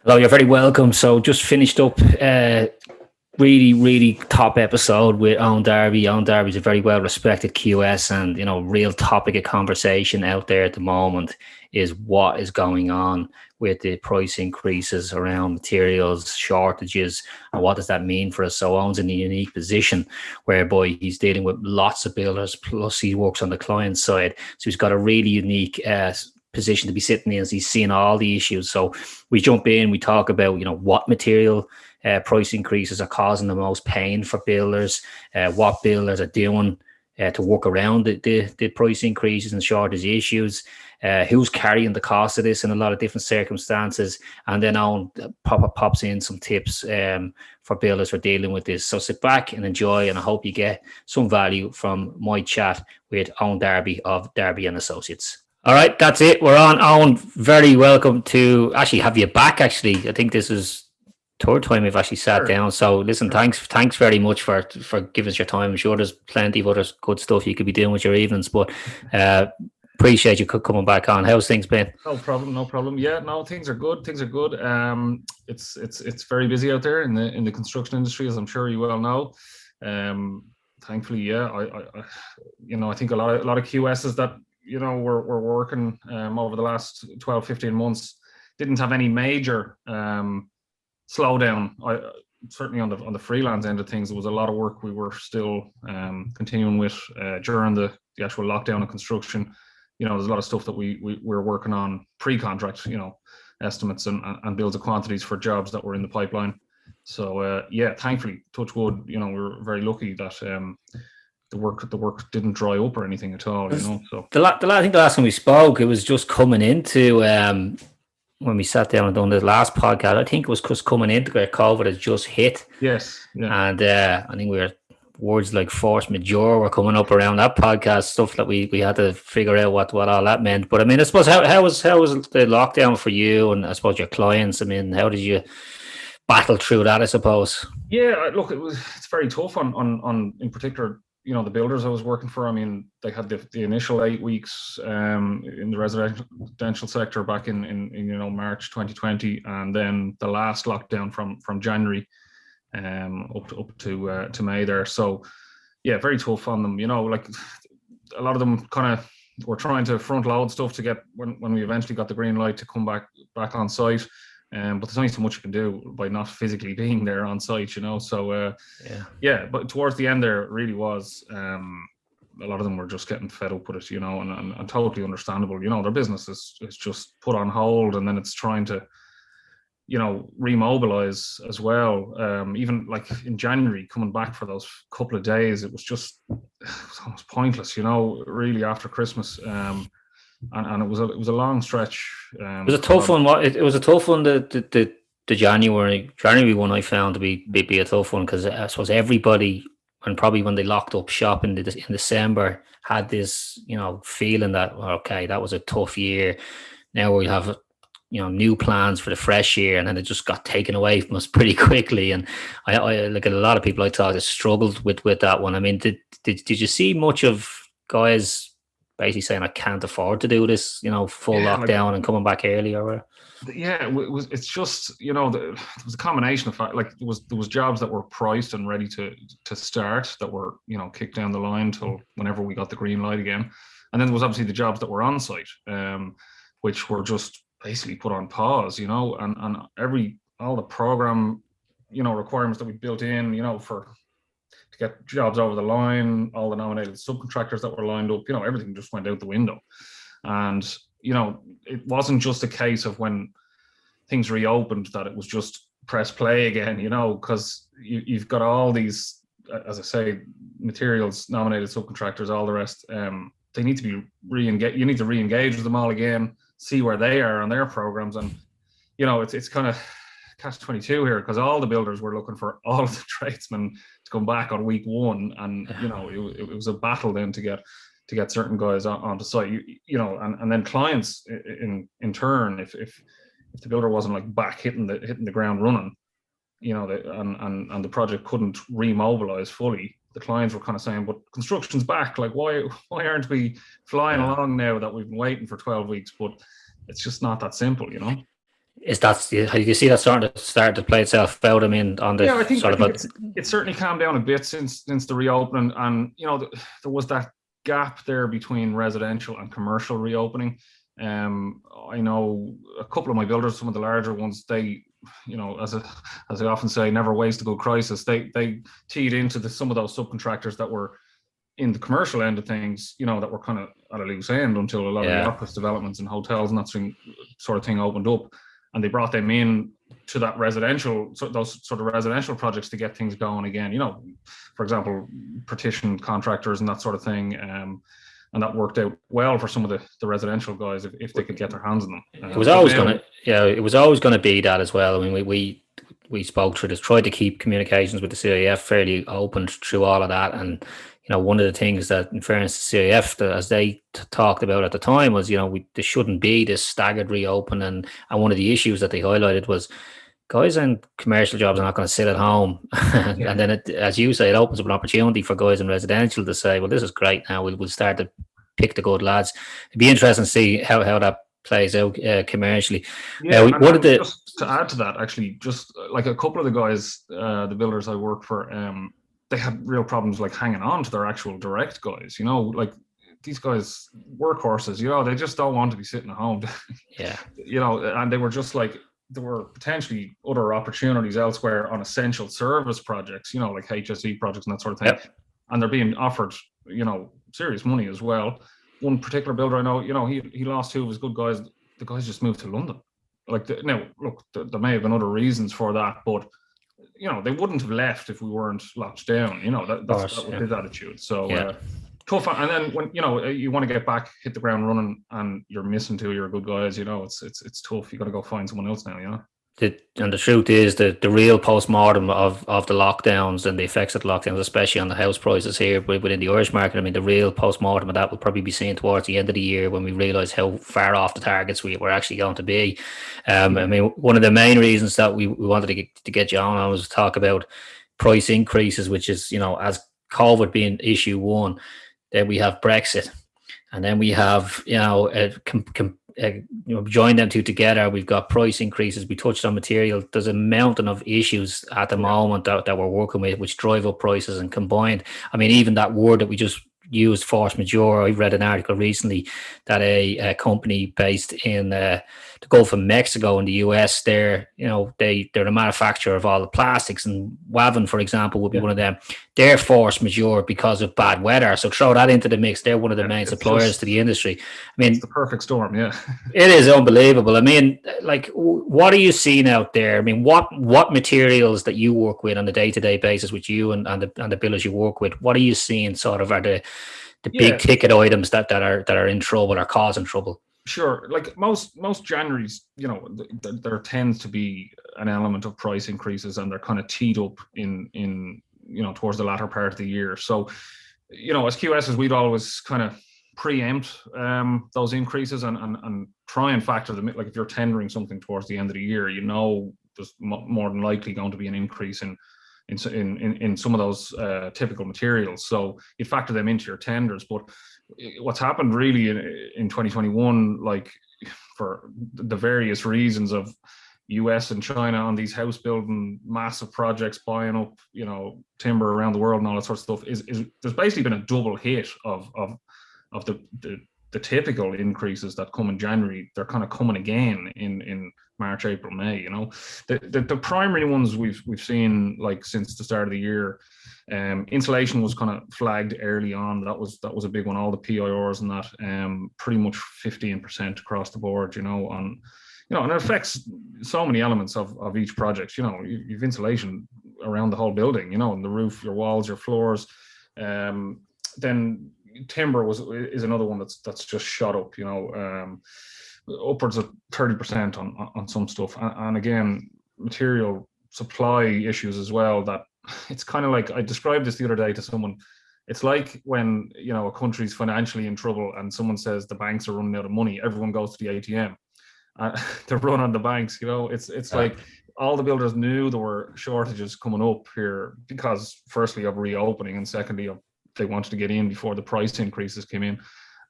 Hello, you're very welcome. So just finished up really top episode with Eoin Darby. Eoin Darby is a very well respected QS, and real topic of conversation out there at the moment is what is going on with the price increases around materials shortages, and what does that mean for us. So Eoin's in a unique position whereby he's dealing with lots of builders, plus he works on the client side, so he's got a really unique position to be sitting in as he's seeing all the issues. So we jump in, we talk about what material price increases are causing the most pain for builders, what builders are doing to work around the price increases and shortage issues, who's carrying the cost of this in a lot of different circumstances, and then on pops in some tips for builders for dealing with this. So sit back and enjoy, and I hope you get some value from my chat with Eoin Darby of Darby and Associates. All right, that's it. We're on. Eoin, very welcome to actually have you back. Actually, I think this is third time we've actually sat down. So listen, thanks very much for giving us your time. I'm sure there's plenty of other good stuff you could be doing with your evenings, but appreciate you coming back on. How's things been? No problem. Yeah, no, things are good. It's very busy out there in the construction industry, as I'm sure you well know. Thankfully, yeah, I think a lot of QSs that we're working over the last 12, 15 months didn't have any major slowdown. Certainly on the freelance end of things, there was a lot of work we were still continuing with during the actual lockdown of construction. There's a lot of stuff that we're working on pre-contract, estimates and builds of quantities for jobs that were in the pipeline. So yeah, thankfully, touch wood, we're very lucky that the work didn't dry up or anything at all. So I think the last time we spoke, it was just coming into when we sat down and done the last podcast. I think it was just coming into where COVID had just hit. Yes, yeah. And I think words like force majeure were coming up around that podcast, stuff that we had to figure out what all that meant. But I mean, I suppose how was the lockdown for you, and I suppose your clients? I mean, how did you battle through that, I suppose? Yeah, look, it's very tough on in particular, the builders I was working for. I mean, they had the initial 8 weeks in the residential sector back in March 2020, and then the last lockdown from January up to May there. So yeah, very tough on them. Like a lot of them kind of were trying to front load stuff to get when we eventually got the green light to come back on site. But there's only so much you can do by not physically being there on site, So yeah. But towards the end there, it really was. A lot of them were just getting fed up with it, and totally understandable. Their business is just put on hold, and then it's trying to, remobilize as well. Even like in January, coming back for those couple of days, it was almost pointless, really after Christmas. And it was a long stretch. It was a tough one. It was a tough one. The January one I found to be a tough one, because I suppose everybody, and probably when they locked up shop in December, had this feeling that okay, that was a tough year. Now we have new plans for the fresh year, and then it just got taken away from us pretty quickly. And I like a lot of people I talked to struggled with that one. I mean, did you see much of guys basically saying I can't afford to do this, full lockdown and coming back early, or? Yeah, it's just, there was a combination of fact, like there was jobs that were priced and ready to start that were, kicked down the line till whenever we got the green light again. And then there was obviously the jobs that were on site, which were just basically put on pause, and all the program, requirements that we built in, to get jobs over the line, all the nominated subcontractors that were lined up, everything just went out the window. And, it wasn't just a case of when things reopened that it was just press play again, because you've got all these, as I say, materials, nominated subcontractors, all the rest. They need to be re-engaged. You need to re-engage with them all again, see where they are on their programs. And, it's kind of catch-22 here, because all the builders were looking for all of the tradesmen to come back on week one, and it was a battle then to get certain guys onto site, and then clients in turn, if the builder wasn't like back hitting the ground running, and the project couldn't remobilize fully, the clients were kind of saying, but construction's back, like why aren't we flying along now that we've been waiting for 12 weeks? But it's just not that simple, Is that, do you see that starting to play itself out? I mean, on the Yeah, sort I of think it's certainly calmed down a bit since the reopening, and there was that gap there between residential and commercial reopening. I know a couple of my builders, some of the larger ones, they, as I often say, never waste a good crisis. They teed into some of those subcontractors that were in the commercial end of things, that were kind of at a loose end until a lot of the office developments and hotels and that sort of thing opened up, and they brought them in to that residential, so those sort of residential projects to get things going again. For example, partition contractors and that sort of thing. And that worked out well for some of the residential guys if they could get their hands on them. It was always going to be that as well. I mean, we spoke through this, tried to keep communications with the CIF fairly open through all of that, and one of the things that, in fairness to CIF, as they talked about at the time, was there shouldn't be this staggered reopen, and one of the issues that they highlighted was guys in commercial jobs are not going to sit at home. And then, as you say, it opens up an opportunity for guys in residential to say, well, this is great, now we'll start to pick the good lads. It'd be interesting to see how that plays out commercially. Just to add to that, actually, just like a couple of the guys, the builders I work for, they had real problems like hanging on to their actual direct guys. Like these guys, workhorses. They just don't want to be sitting at home. And they were just like, there were potentially other opportunities elsewhere on essential service projects, like HSE projects and that sort of thing. Yep. And they're being offered, serious money as well. One particular builder I know, he lost two of his good guys. The guys just moved to London. Now, look, there may have been other reasons for that, but they wouldn't have left if we weren't locked down. That was his attitude. So tough. And then when you want to get back, hit the ground running, and you're missing two of your good guys, it's tough. You got to go find someone else now. And the truth is that the real post-mortem of the lockdowns and the effects of the lockdowns, especially on the house prices here within the Irish market, I mean, the real post-mortem of that will probably be seen towards the end of the year when we realise how far off the targets we're actually going to be. I mean, one of the main reasons that we wanted to get you on was to talk about price increases, which is, as COVID being issue one, then we have Brexit, and then we have, join them two together. We've got price increases. We touched on material. There's a mountain of issues at the moment that we're working with, which drive up prices. And combined, I mean, even that word that we just used, force majeure. I read an article recently that a company based in the Gulf of Mexico in the US, they're a manufacturer of all the plastics, and Wavin, for example, would be one of them. They're force majeure because of bad weather. So throw that into the mix. They're one of the main suppliers to the industry. I mean, it's the perfect storm. Yeah, it is unbelievable. I mean, like, what are you seeing out there? I mean, what materials that you work with on a day-to-day basis with you and the builders you work with, what are you seeing sort of are the big ticket items that are in trouble or causing trouble? Sure. Like most Januaries, there tends to be an element of price increases, and they're kind of teed up in towards the latter part of the year. So, as QSs, we'd always kind of preempt those increases and try and factor them. Like if you're tendering something towards the end of the year, there's more than likely going to be an increase in some of those typical materials. So you factor them into your tenders. But what's happened really in 2021, like for the various reasons of US and China on these house building massive projects, buying up, timber around the world and all that sort of stuff, is there's basically been a double hit of the typical increases that come in January. They're kind of coming again in March, April, May. The primary ones we've seen, like since the start of the year, insulation was kind of flagged early on. That was a big one. All the PIRs and that, pretty much 15% across the board. And it affects so many elements of each project. You've insulation around the whole building. And the roof, your walls, your floors. Then timber is another one that's just shot up. Upwards of 30% on some stuff, and again, material supply issues as well. That it's kind of like, I described this the other day to someone. It's like when a country's financially in trouble and someone says the banks are running out of money, everyone goes to the ATM to run on the banks. It's like all the builders knew there were shortages coming up here because, firstly, of reopening, and secondly, of they wanted to get in before the price increases came in.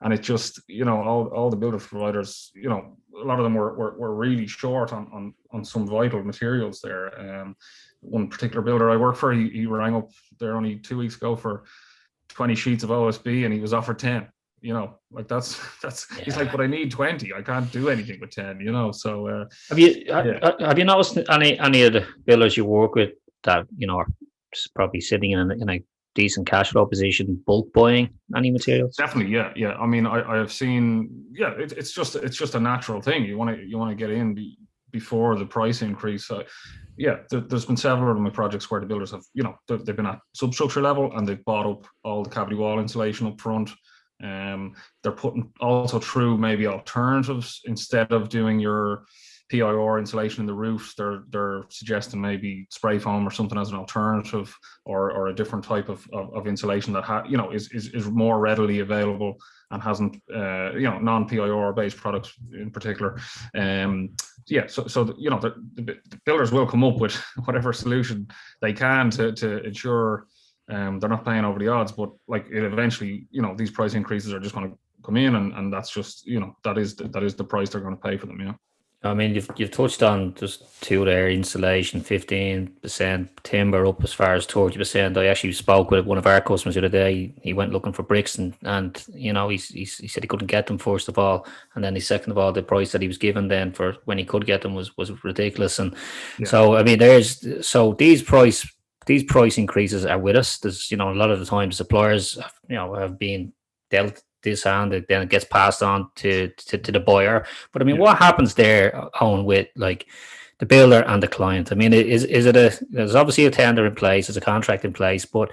And it just, all the builder providers, a lot of them were really short on some vital materials there. One particular builder I work for, he rang up there only 2 weeks ago for 20 sheets of OSB, and he was offered 10. Like that's yeah. He's like, but I need 20. I can't do anything with 10. So have you noticed any of the builders you work with that are probably sitting in a decent cash flow position, bulk buying any materials? Definitely, yeah. I mean, I have seen, it's just a natural thing. You want to get in before the price increase. There's been several of my projects where the builders have, they've been at substructure level and they've bought up all the cavity wall insulation up front. They're putting also through maybe alternatives instead of doing your PIR insulation in the roofs. They're suggesting maybe spray foam or something as an alternative, or a different type of insulation that is more readily available and hasn't non PIR based products in particular. So the builders will come up with whatever solution they can to ensure they're not playing over the odds, but like it eventually, these price increases are just going to come in, and that's just, that is the price they're going to pay for them. I mean, you've touched on just two there: insulation, 15%, timber up as far as 30%. I actually spoke with one of our customers the other day. He went looking for bricks, and he said he couldn't get them, first of all, and then second of all, the price that he was given then for when he could get them was ridiculous. And so I mean, these price increases are with us. There's a lot of the time suppliers have been dealt this hand, then it gets passed on to the buyer. But I mean, what happens there, Owen, with like the builder and the client? I mean, there's obviously a tender in place, there's a contract in place, but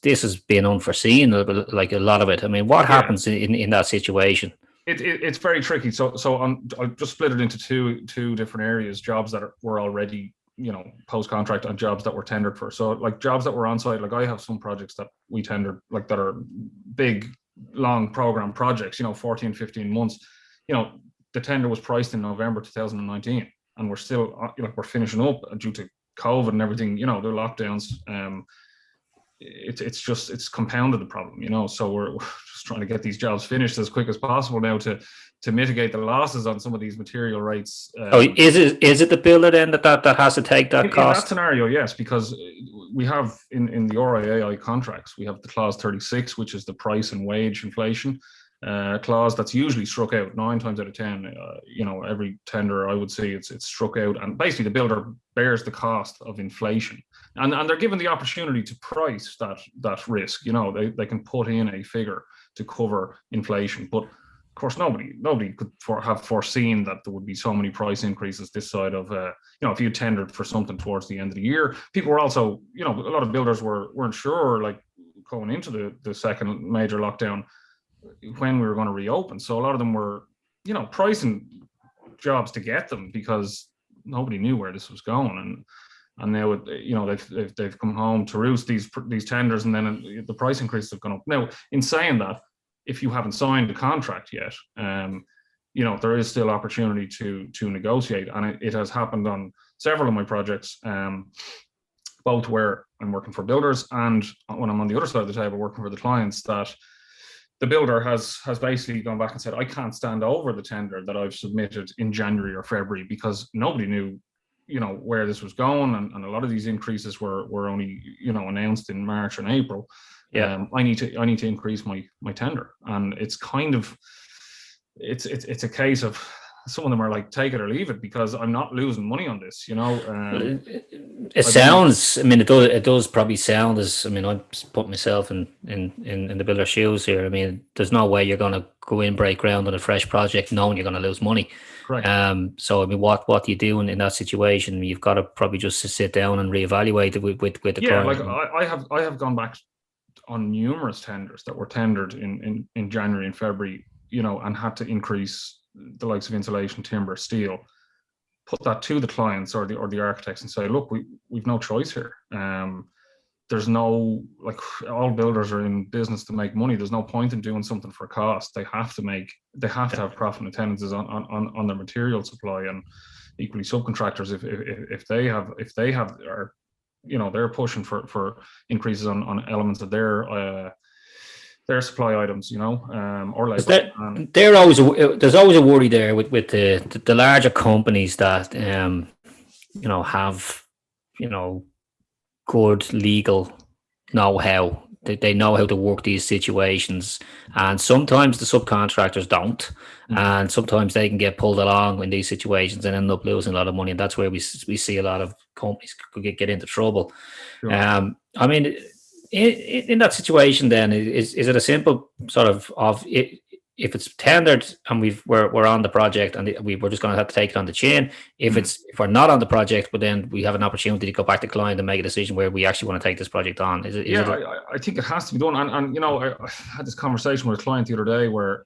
this has been unforeseen, like a lot of it. I mean, what happens in that situation? It's very tricky. So I'll just split it into two different areas: jobs that were already post contract and jobs that were tendered for. So like jobs that were on site, like I have some projects that we tendered, like that are big long program projects, 14, 15 months. The tender was priced in November 2019, and we're still we're finishing up due to COVID and everything, the lockdowns. It's compounded the problem, so we're just trying to get these jobs finished as quick as possible now to mitigate the losses on some of these material rates. Is it the builder then that has to take that cost? In that scenario, yes, because we have in the RIAI contracts, we have the clause 36, which is the price and wage inflation clause that's usually struck out 9 times out of 10. Every tender I would see it's struck out, and basically the builder bears the cost of inflation, and they're given the opportunity to price that risk. They can put in a figure to cover inflation, but of course, nobody could have foreseen that there would be so many price increases this side of, if you tendered for something towards the end of the year. People were also, a lot of builders weren't sure, like going into the second major lockdown, when we were going to reopen. So a lot of them were, pricing jobs to get them because nobody knew where this was going. And now, they've come home to roost, these tenders, and then the price increases have gone up. Now, in saying that, if you haven't signed a contract yet, there is still opportunity to negotiate, and it has happened on several of my projects, both where I'm working for builders and when I'm on the other side of the table working for the clients, that the builder has basically gone back and said, I can't stand over the tender that I've submitted in January or February, because nobody knew where this was going, and a lot of these increases were only announced in March and April. I need to increase my tender, and it's kind of it's a case of some of them are like, take it or leave it, because I'm not losing money on this. It sounds. I mean, it does probably sound as. I mean, I put myself in the builder's shoes here. I mean, there's no way you're going to go in, break ground on a fresh project knowing you're going to lose money. Right. So I mean, what do you do in that situation? You've got to probably just sit down and reevaluate it with the client. Like I have gone back on numerous tenders that were tendered in January and February, and had to increase the likes of insulation, timber, steel, put that to the clients or the architects and say, look, we've no choice here. There's no, like, all builders are in business to make money. There's no point in doing something for cost. They have to have profit and attendances on their material supply, and equally subcontractors, if they have they're pushing for increases on elements of their their supply items, or labor. They're always there's always a worry there with the larger companies that have good legal know-how. They know how to work these situations, and sometimes the subcontractors don't, and sometimes they can get pulled along in these situations and end up losing a lot of money, and that's where we see a lot of companies could get into trouble. Sure. I mean, in that situation, then is it a simple sort of it, if it's tendered and we're on the project and we're just going to have to take it on the chin. If we're not on the project, but then we have an opportunity to go back to client and make a decision where we actually want to take this project on. I think it has to be done. And I had this conversation with a client the other day where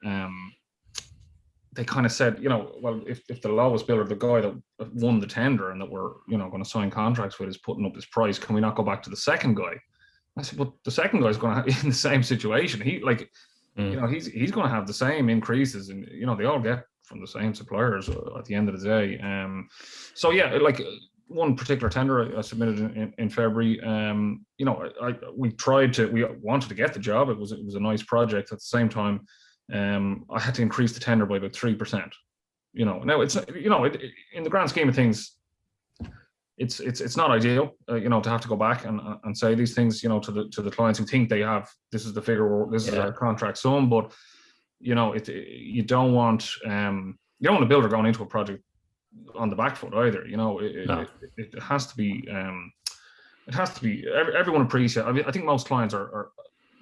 they kind of said, well, if the lowest bidder, the guy that won the tender and that we're going to sign contracts with, is putting up his price, can we not go back to the second guy? I said, well, the second guy's going to have in the same situation. He's going to have the same increases, and they all get from the same suppliers at the end of the day. So yeah, like one particular tender I submitted in February. We wanted to get the job. It was a nice project. At the same time, I had to increase the tender by about 3%. Now it's in the grand scheme of things, it's not ideal, to have to go back and say these things, to the clients who think they have, this is the figure, or this is our contract sum. But you don't want a builder going into a project on the back foot either. It has to be everyone appreciate. I mean, I think most clients are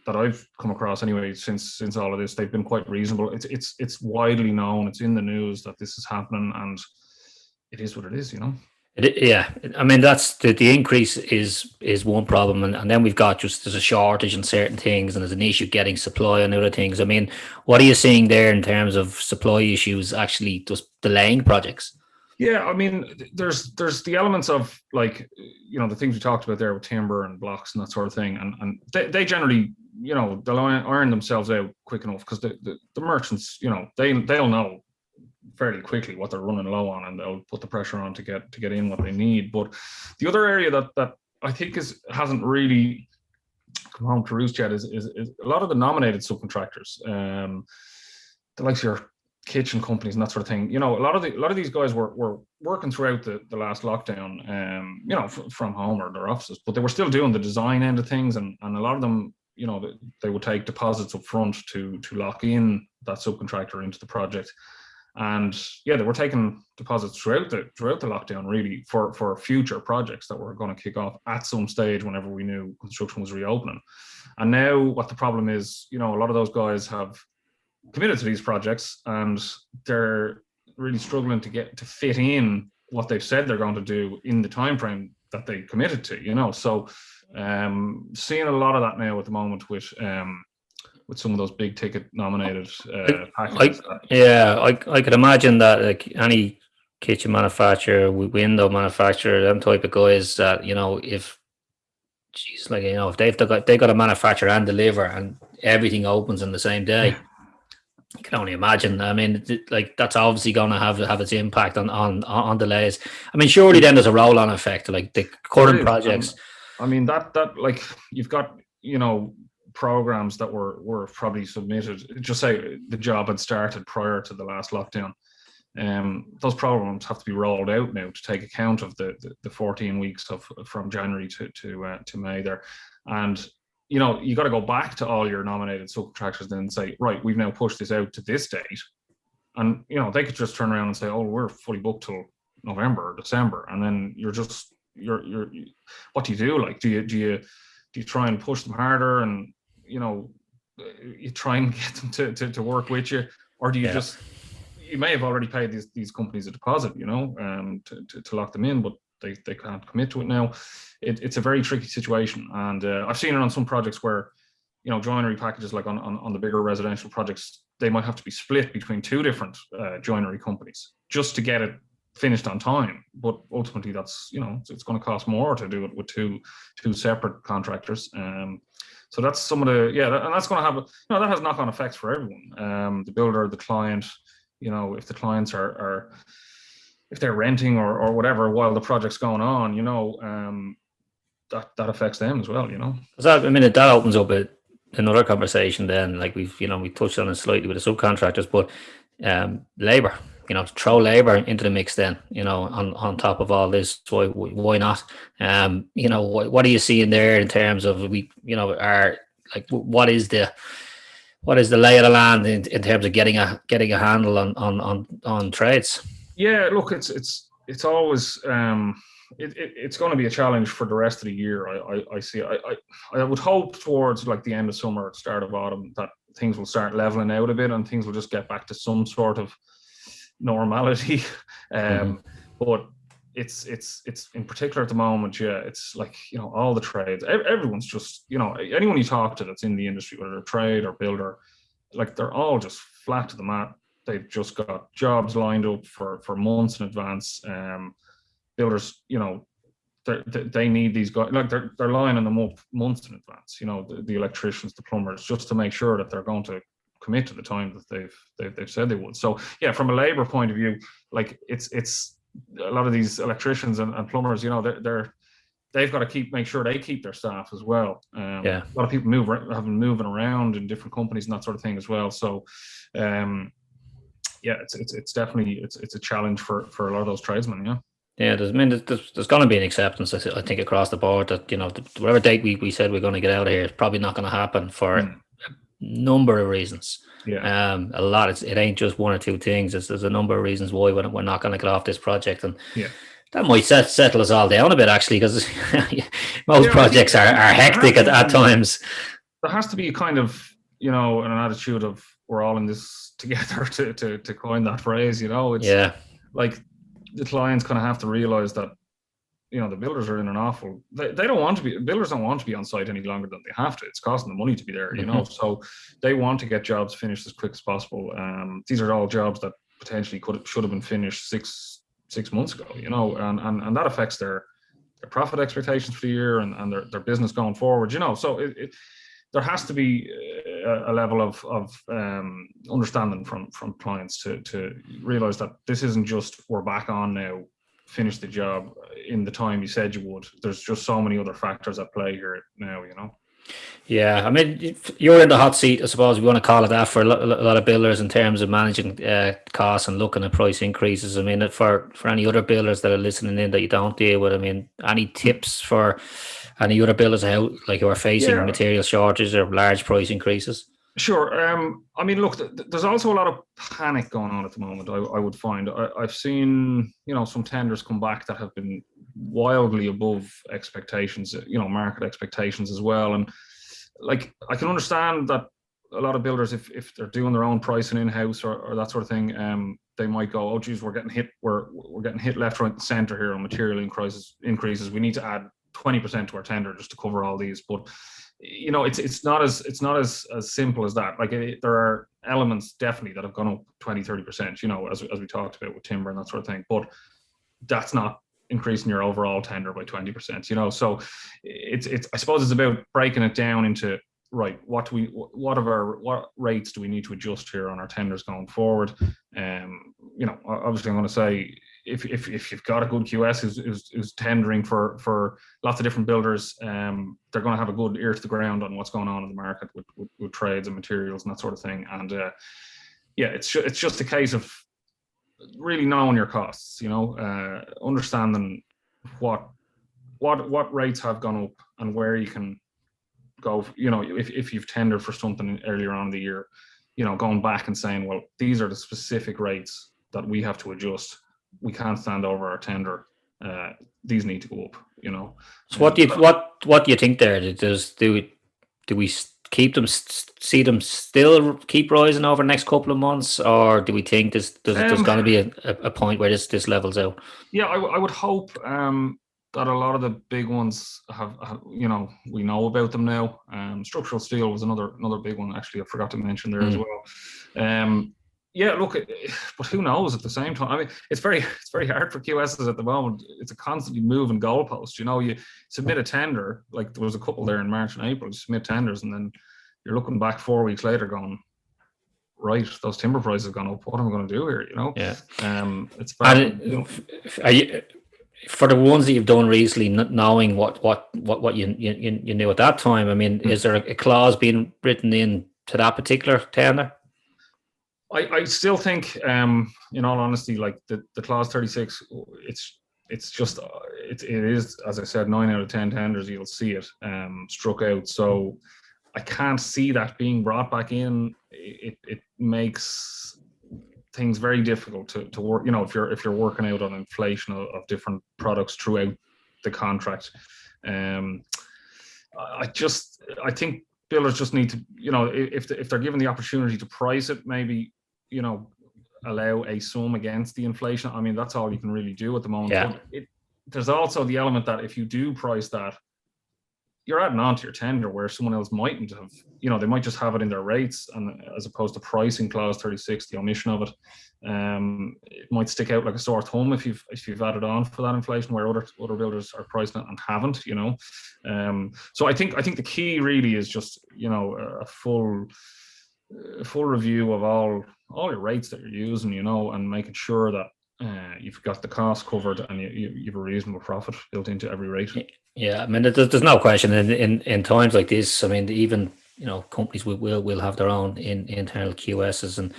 that I've come across anyway since all of this, they've been quite reasonable. It's widely known, it's in the news that this is happening, and it is what it is. Yeah, I mean, that's the increase is one problem, and then we've got there's a shortage in certain things, and there's an issue getting supply on other things. I mean, what are you seeing there in terms of supply issues actually just delaying projects? Yeah, I mean, there's the elements of, like, the things we talked about there with timber and blocks and that sort of thing, and they generally, they'll iron themselves out quick enough, because the merchants, they'll know fairly quickly what they're running low on, and they'll put the pressure on to get in what they need. But the other area that I think hasn't really come home to roost yet is a lot of the nominated subcontractors, the likes of your kitchen companies and that sort of thing. A lot of these guys were working throughout the last lockdown, from home or their offices, but they were still doing the design end of things, and a lot of them, they would take deposits up front to lock in that subcontractor into the project. And yeah, they were taking deposits throughout the lockdown, really, for future projects that were going to kick off at some stage whenever we knew construction was reopening. And now what the problem is, a lot of those guys have committed to these projects, and they're really struggling to fit in what they've said they're going to do in the time frame that they committed to. So seeing a lot of that now at the moment with some of those big ticket nominated packages. I could imagine that, like, any kitchen manufacturer, window manufacturer, them type of guys that, if they've got to manufacture and deliver, and everything opens in the same day. You can only imagine. I mean, that's obviously going to have its impact on delays. I mean, surely then there's a roll-on effect, like the current projects. I mean, that like, you've got, programs that were probably submitted, just say the job had started prior to the last lockdown. Those programs have to be rolled out now to take account of the 14 weeks from January to May there. And you got to go back to all your nominated subcontractors and say, right, we've now pushed this out to this date. And they could just turn around and say, oh, we're fully booked till November or December. And then you're what do you do? Like, do you try and push them harder, and you try and get them to work with you, or do you you may have already paid these companies a deposit, to lock them in, but they can't commit to it now. It's a very tricky situation, and I've seen it on some projects where, joinery packages, like on the bigger residential projects, they might have to be split between two different joinery companies just to get it finished on time. But ultimately, that's it's going to cost more to do it with two separate contractors. So that's some of the and that's going to have that has knock-on effects for everyone. The builder, the client. If the clients are if they're renting or whatever while the project's going on, that affects them as well. That opens up another conversation then, like we touched on it slightly with the subcontractors, but labor, throw labor into the mix then, on top of all this. Why not? What are you seeing there in terms of are like what is the lay of the land in terms of getting a handle on trades? Yeah, look, it's always it's going to be a challenge for the rest of the year. I see. I would hope towards like the end of summer, start of autumn, that things will start leveling out a bit and things will just get back to some sort of normality. But it's in particular at the moment. Yeah, it's like all the trades. Everyone's just anyone you talk to that's in the industry, whether they're trade or builder, like they're all just flat to the mat. They've just got jobs lined up for months in advance. Builders, they need these guys. Like they're lining them up months in advance. The electricians, the plumbers, just to make sure that they're going to commit to the time that they've said they would. So yeah, from a labor point of view, like it's a lot of these electricians and plumbers. They've got to make sure they keep their staff as well. A lot of people have been moving around in different companies and that sort of thing as well. So. Yeah, it's definitely it's a challenge for a lot of those tradesmen. Yeah, there's going to be an acceptance, I think, across the board that whatever date we said we're going to get out of here is probably not going to happen for a number of reasons. Yeah, a lot. It ain't just one or two things. There's a number of reasons why we're not going to get off this project, and that might settle us all down a bit actually, because most projects are hectic at times. There has to be a kind of an attitude of we're all in this together to coin that phrase. It's like the clients kind of have to realize that the builders are in an awful. They don't want to be. Builders don't want to be on site any longer than they have to. It's costing them money to be there. So they want to get jobs finished as quick as possible. These are all jobs that potentially should have been finished six months ago. And that affects their profit expectations for the year and their business going forward. So there has to be a level of understanding from clients to realize that this isn't just we're back on now, finish the job in the time you said you would. There's just so many other factors at play here now. Yeah, I mean, you're in the hot seat, I suppose, if you want to call it that, for a lot of builders in terms of managing costs and looking at price increases. I mean, for any other builders that are listening in that you don't deal with, I mean, any tips for any other builders who are facing material shortages or large price increases? Sure. I mean, look, there's also a lot of panic going on at the moment. I would find I've seen some tenders come back that have been wildly above expectations, market expectations as well. And like I can understand that a lot of builders, if they're doing their own pricing in house or that sort of thing, they might go, oh geez, we're getting hit. We're getting hit left, right, and center here on material increases. We need to add 20% to our tender just to cover all these. But it's not as simple as that. Like there are elements definitely that have gone up 20-30%, as we talked about with timber and that sort of thing, but that's not increasing your overall tender by 20%, so it's I suppose it's about breaking it down into right, what rates do we need to adjust here on our tenders going forward. Obviously I'm going to say if you've got a good QS who's tendering for lots of different builders, they're going to have a good ear to the ground on what's going on in the market with trades and materials and that sort of thing. And it's just a case of really knowing your costs, understanding what rates have gone up and where you can go. If you've tendered for something earlier on in the year, going back and saying, well, these are the specific rates that we have to adjust. We can't stand over our tender. These need to go up. So what do you think there? Do we keep them, see them still keep rising over the next couple of months, or do we think there's going to be a point where this levels out? Yeah, I would hope that a lot of the big ones have we know about them now. Structural steel was another big one, actually. I forgot to mention there as well. Yeah, look, but who knows at the same time? I mean, it's very hard for QSs at the moment. It's a constantly moving goalpost. You submit a tender, like there was a couple there in March and April, you submit tenders, and then you're looking back 4 weeks later going, right, those timber prices have gone up. What am I going to do here? Yeah. It's bad. for the ones that you've done recently, knowing what you knew at that time, I mean, is there a clause being written in to that particular tender? I still think, in all honesty, like the clause 36, it's just it is, as I said, 9 out of 10 tenders you'll see it struck out. So I can't see that being brought back in. It makes things very difficult to work. You know, if you're working out on inflation of different products throughout the contract. I think builders just need to, you know, if they're given the opportunity to price it, maybe, you know, allow a sum against the inflation. I mean, that's all you can really do at the moment. Yeah. But there's also the element that if you do price that, you're adding on to your tender where someone else mightn't have, you know, they might just have it in their rates, and as opposed to pricing clause 36, the omission of it, it might stick out like a sore thumb if you've added on for that inflation, where other builders are pricing it and haven't, you know. So I think the key really is just, you know, a full review of all your rates that you're using, you know, and making sure that you've got the cost covered and you've a reasonable profit built into every rate. Yeah, I mean, there's no question in times like this. I mean, even, you know, companies will have their own internal QSs, and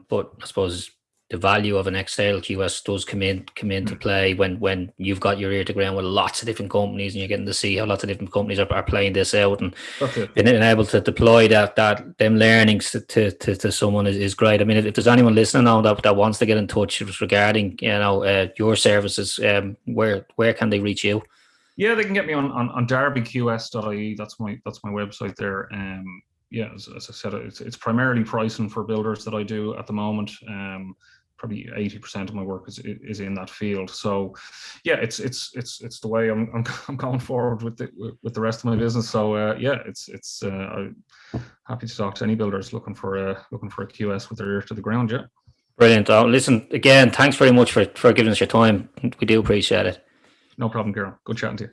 but I suppose the value of an external QS does come into play when you've got your ear to ground with lots of different companies, and you're getting to see how lots of different companies are playing this out, and being able to deploy them learnings to someone is great. I mean, if there's anyone listening now that wants to get in touch regarding, you know, your services, where can they reach you? Yeah, they can get me on darbyqs.ie. That's my website there. Yeah, as I said, it's primarily pricing for builders that I do at the moment. Probably 80% of my work is in that field. So, yeah, it's the way I'm going forward with the rest of my business. So yeah, I'm happy to talk to any builders looking for a QS with their ear to the ground. Yeah, brilliant. Listen, again, thanks very much for giving us your time. We do appreciate it. No problem, Kieran. Good chatting to you.